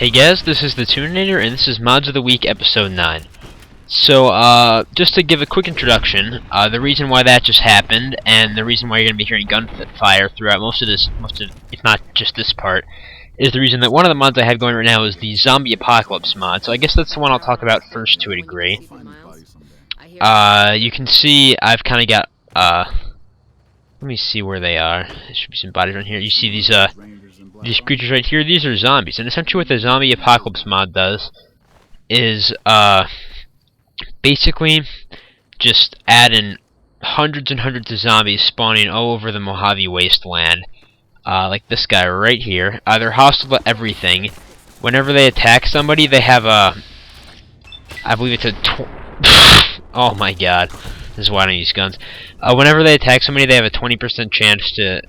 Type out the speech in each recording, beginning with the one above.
Hey guys, this is the Tuninator, and this is Mods of the Week, Episode 9. So, just to give a quick introduction, the reason why that just happened, and the reason why you're going to be hearing gunfire throughout if not just this part, is the reason that one of the mods I have going right now is the Zombie Apocalypse mod. So I guess that's the one I'll talk about first to a degree. You can see I've kind of got, let me see where they are. There should be some bodies around here. You see these creatures right here, these are zombies. And essentially what the Zombie Apocalypse mod does is, basically just add in hundreds and hundreds of zombies spawning all over the Mojave Wasteland. Like this guy right here. They're hostile to everything. Whenever they attack somebody, they have a... I believe it's a... oh my god. This is why I don't use guns. Whenever they attack somebody, they have a 20% chance to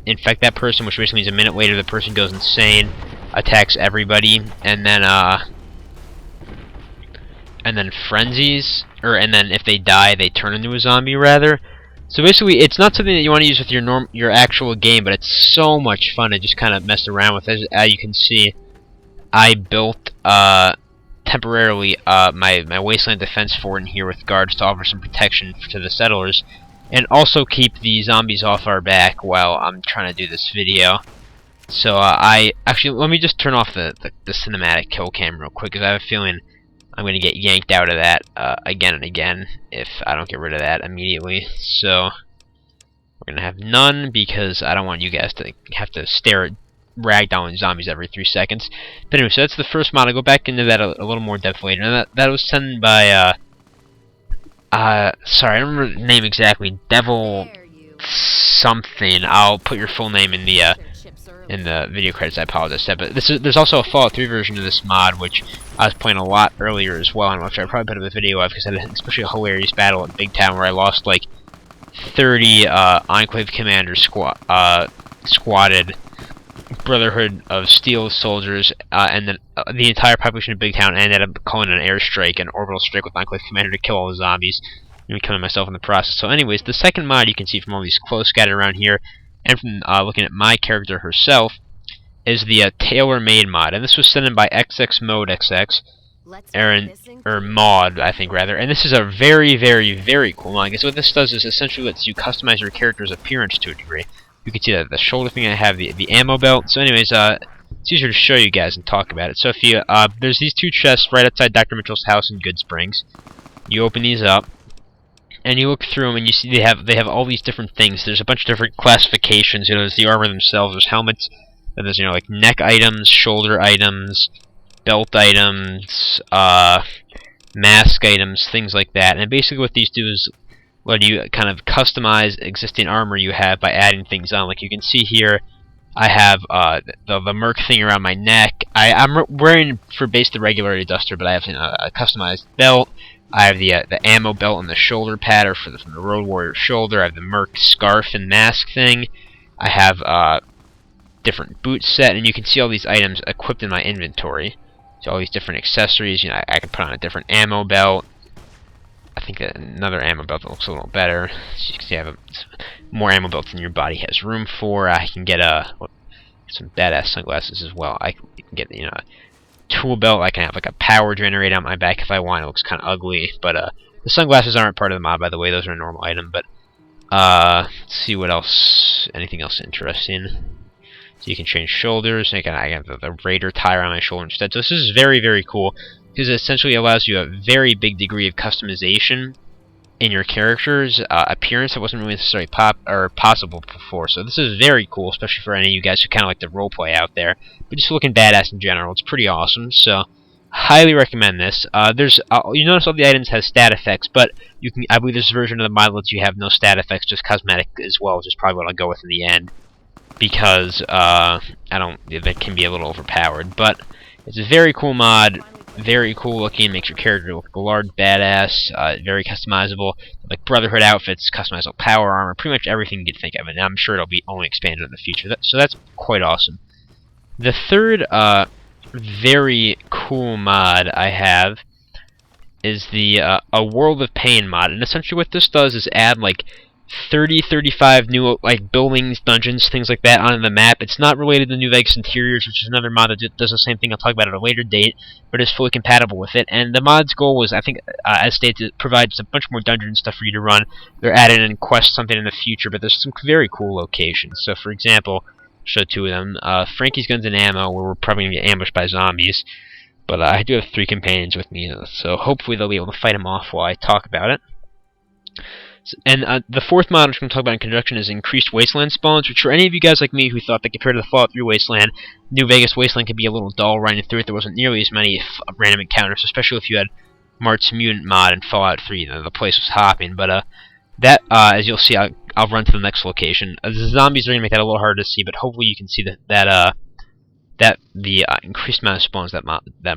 infect that person, which basically means a minute later the person goes insane, attacks everybody, and then frenzies, and then if they die, they turn into a zombie, rather. So basically, it's not something that you want to use with your actual game, but it's so much fun to just kind of mess around with. As you can see, I built temporarily my Wasteland defense fort in here with guards to offer some protection to the settlers, and also keep the zombies off our back while I'm trying to do this video. So let me just turn off the cinematic kill cam real quick, because I have a feeling I'm going to get yanked out of that again and again if I don't get rid of that immediately. So we're going to have none, because I don't want you guys to have to stare at ragdolling zombies every 3 seconds. But anyway, so that's the first mod. I'll go back into that a little more depth later. And that was sent by, sorry, I don't remember the name exactly. Devil something. I'll put your full name in the video credits. I apologize. But there's also a Fallout 3 version of this mod, which I was playing a lot earlier as well, and which I probably put up a video of, because I had especially a hilarious battle at Big Town where I lost like 30 Enclave Commander squatted Brotherhood of Steel soldiers, and then the entire population of Big Town ended up calling an airstrike, an orbital strike with Enclave Commander to kill all the zombies, and killing myself in the process. So anyways, the second mod you can see from all these clothes scattered around here, and from looking at my character herself, is the tailor-made mod, and this was sent in by xXMouadXx, or mod, I think, rather, and this is a very, very, very cool mod. I guess what this does is essentially lets you customize your character's appearance to a degree. You can see that the shoulder thing I have, the ammo belt. So anyways, it's easier to show you guys and talk about it. So if you, there's these two chests right outside Dr. Mitchell's house in Good Springs. You open these up, and you look through them, and you see they have all these different things. There's a bunch of different classifications. You know, there's the armor themselves, there's helmets, then there's, you know, like neck items, shoulder items, belt items, mask items, things like that. And basically what these do is let you kind of customize existing armor you have by adding things on. Like you can see here, I have the Merc thing around my neck. I'm wearing for base the regular duster, but I have a customized belt. I have the ammo belt and the shoulder pad, or from the Road Warrior shoulder. I have the Merc scarf and mask thing. I have different boot set, and you can see all these items equipped in my inventory. So all these different accessories. You know, I can put on a different ammo belt. I think that another ammo belt that looks a little better. So you can see I have more ammo belts than your body has room for. I can get some badass sunglasses as well. You can get, you know, a tool belt. I can have like a power generator on my back if I want. It looks kind of ugly, but the sunglasses aren't part of the mod, by the way. Those are a normal item. But let's see what else. Anything else interesting? So you can change shoulders. I have the Raider tire on my shoulder instead. So this is very, very cool, because it essentially allows you a very big degree of customization in your character's appearance that wasn't really necessarily possible before. So this is very cool, especially for any of you guys who kind of like to roleplay out there, but just looking badass in general. It's pretty awesome. So highly recommend this. You notice all the items have stat effects, but I believe this version of the mod lets you have no stat effects, just cosmetic as well, which is probably what I'll go with in the end, because that can be a little overpowered. But it's a very cool mod. Very cool looking, makes your character look large, badass, very customizable, like Brotherhood outfits, customizable power armor, pretty much everything you could think of, and I'm sure it'll be only expanded in the future. So that's quite awesome. The third very cool mod I have is the A World of Pain mod, and essentially what this does is add like 35 new like buildings, dungeons, things like that onto the map. It's not related to New Vegas Interiors, which is another mod that does the same thing. I'll talk about at a later date, but is fully compatible with it. And the mod's goal was, I think, as stated, to provide a bunch more dungeon stuff for you to run. They're adding in quests something in the future, but there's some very cool locations. So, for example, I'll show two of them. Frankie's Guns and Ammo, where we're probably going to get ambushed by zombies. But I do have 3 companions with me, so hopefully they'll be able to fight them off while I talk about it. And the 4th mod, which I'm going to talk about in conjunction, is increased Wasteland spawns, which for any of you guys like me who thought that compared to the Fallout 3 Wasteland, New Vegas Wasteland could be a little dull running through it, there wasn't nearly as many random encounters, especially if you had Mart's Mutant mod in Fallout 3. The place was hopping, but that, as you'll see, I'll run to the next location. The zombies are going to make that a little harder to see, but hopefully you can see the increased amount of spawns that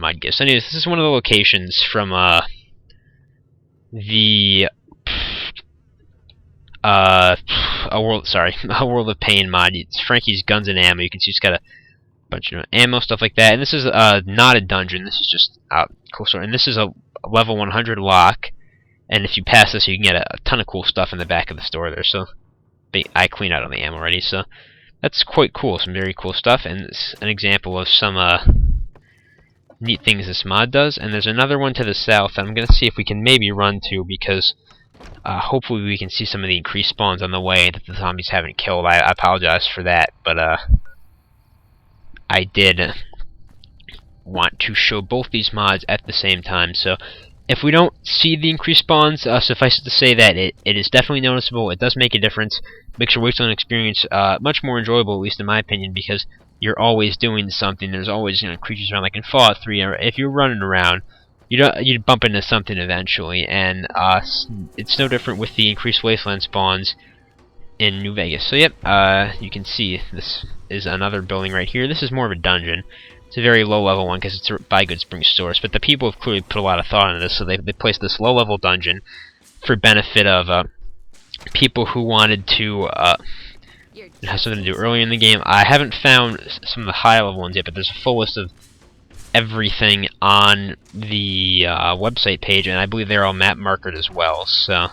mod gives. So anyways, this is one of the locations from a World of Pain mod. It's Frankie's Guns and Ammo. You can see it's got a bunch of ammo, stuff like that. And this is not a dungeon. This is just cool story. And this is a level 100 lock. And if you pass this, you can get a ton of cool stuff in the back of the store there. So I cleaned out all the ammo already. So that's quite cool. Some very cool stuff. And it's an example of some neat things this mod does. And there's another one to the south that I'm going to see if we can maybe run to, because hopefully we can see some of the increased spawns on the way that the zombies haven't killed. I apologize for that, but I did want to show both these mods at the same time. So if we don't see the increased spawns, suffice it to say that it is definitely noticeable. It does make a difference. Makes your Wasteland experience much more enjoyable, at least in my opinion, because you're always doing something. There's always creatures around, like in Fallout 3. Or if you're running around, you'd bump into something eventually, and it's no different with the increased Wasteland spawns in New Vegas. So yep, you can see this is another building right here. This is more of a dungeon. It's a very low level one because it's a buy good spring source, but the people have clearly put a lot of thought into this, so they placed this low level dungeon for benefit of people who wanted to have something to do earlier in the game. I haven't found some of the high level ones yet, but there's a full list of everything on the website page, and I believe they're all map markered as well, so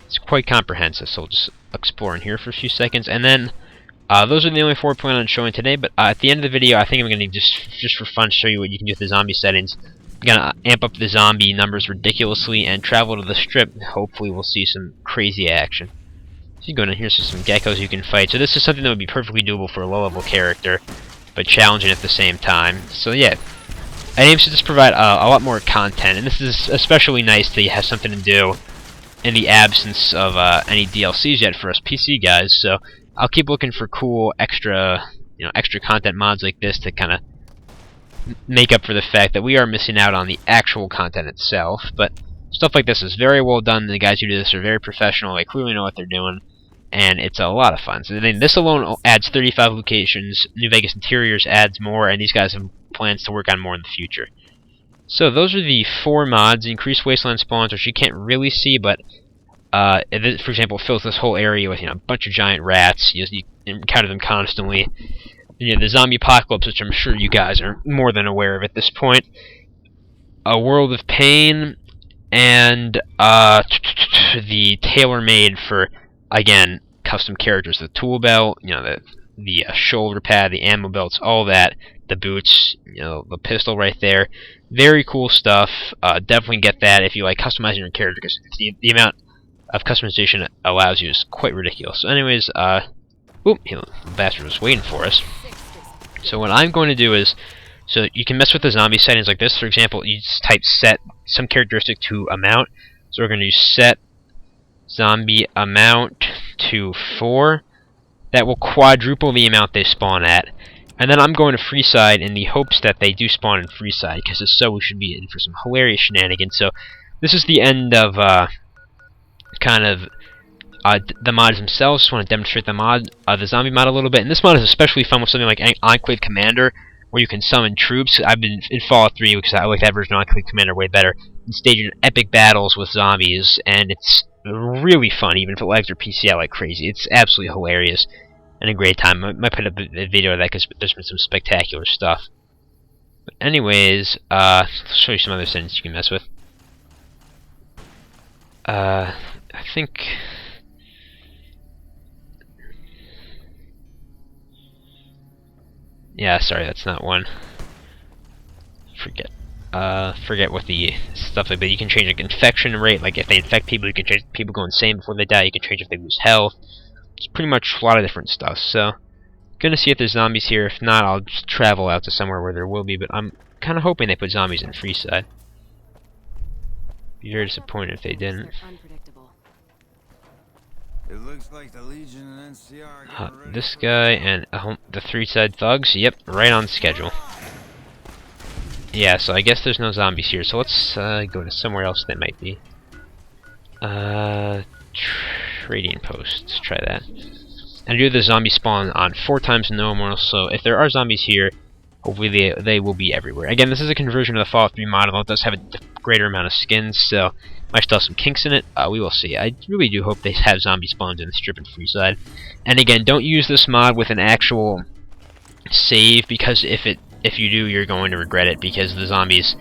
it's quite comprehensive. So we'll just explore in here for a few seconds, and then those are the only 4 I plan on showing today. But at the end of the video, I think I'm going to just for fun show you what you can do with the zombie settings. I'm going to amp up the zombie numbers ridiculously and travel to the strip. Hopefully we'll see some crazy action. So you go in here, so some geckos you can fight. So this is something that would be perfectly doable for a low level character, but challenging at the same time. So yeah, it aims to just provide a lot more content, and this is especially nice that you have something to do in the absence of any DLCs yet for us PC guys. So I'll keep looking for cool extra content mods like this to kind of make up for the fact that we are missing out on the actual content itself. But stuff like this is very well done. The guys who do this are very professional. They clearly know what they're doing, and it's a lot of fun. So then this alone adds 35 locations. New Vegas Interiors adds more, and these guys have plans to work on more in the future. So those are the 4 mods. Increased Wasteland spawns, which you can't really see, but for example, it fills this whole area with a bunch of giant rats. You encounter them constantly. The zombie apocalypse, which I'm sure you guys are more than aware of at this point. A World of Pain, and the tailor-made for, again, custom characters. The tool belt, the shoulder pad, the ammo belts, all that. The boots, the pistol right there. Very cool stuff. Definitely get that if you like customizing your character, because the amount of customization it allows you is quite ridiculous. So anyways, oop, the bastard was waiting for us. So what I'm going to do is, so you can mess with the zombie settings like this. For example, you just type set some characteristic to amount. So we're going to use set zombie amount to 4. That will quadruple the amount they spawn at. And then I'm going to Freeside in the hopes that they do spawn in Freeside, because if so, we should be in for some hilarious shenanigans. So this is the end of the mods themselves. Just want to demonstrate the zombie mod a little bit. And this mod is especially fun with something like Enclave Commander, where you can summon troops. I've been in Fallout 3 because I like that version of Enclave Commander way better, and staging epic battles with zombies, and it's really fun, even if it lags your PC out like crazy. It's absolutely hilarious and a great time. I might put up a video of that because there's been some spectacular stuff. But anyways, I'll show you some other settings you can mess with. I think Yeah, sorry, that's not one. Forget what the stuff like that. You can change like infection rate, like if they infect people, you can change people go insane before they die. You can change if they lose health. It's pretty much a lot of different stuff. So, gonna see if there's zombies here. If not, I'll just travel out to somewhere where there will be. But I'm kind of hoping they put zombies in Freeside. Be very disappointed if they didn't. It looks like the Legion and NCR are ready This for guy and the Freeside thugs. Yep, right on schedule. Yeah, so I guess there's no zombies here. So let's go to somewhere else that might be. Trading post. Let's try that. And I do the zombie spawn on 4 times normal, so if there are zombies here, hopefully they will be everywhere. Again, this is a conversion of the Fallout 3 model. It does have a greater amount of skins, so might still have some kinks in it. We will see. I really do hope they have zombie spawns in the Strip and Freeside. And again, don't use this mod with an actual save, because if you do, you're going to regret it, because the zombies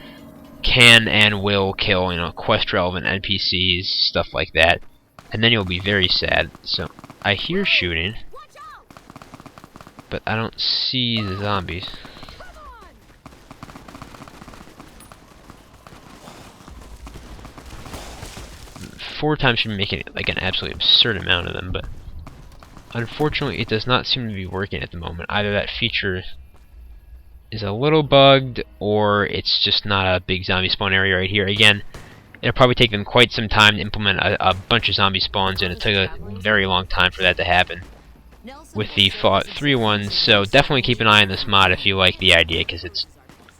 can and will kill, quest relevant NPCs, stuff like that, and then you'll be very sad. So I hear shooting, but I don't see the zombies. Four times should be making like an absolutely absurd amount of them, but unfortunately it does not seem to be working at the moment. Either that feature is a little bugged, or it's just not a big zombie spawn area right here. Again, it'll probably take them quite some time to implement a bunch of zombie spawns, and it took a very long time for that to happen with the Fallout 3 ones, so definitely keep an eye on this mod if you like the idea, because it's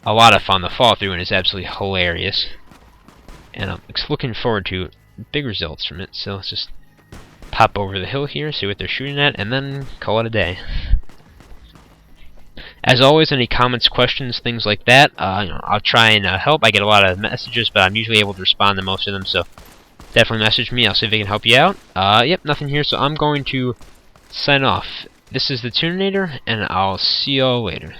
a lot of fun. The Fallout 3 one is absolutely hilarious, and I'm looking forward to big results from it. So let's just pop over the hill here, see what they're shooting at, and then call it a day. As always, any comments, questions, things like that, I'll try and help. I get a lot of messages, but I'm usually able to respond to most of them, so definitely message me. I'll see if I can help you out. Yep, nothing here, so I'm going to sign off. This is the Tuninator, and I'll see y'all later.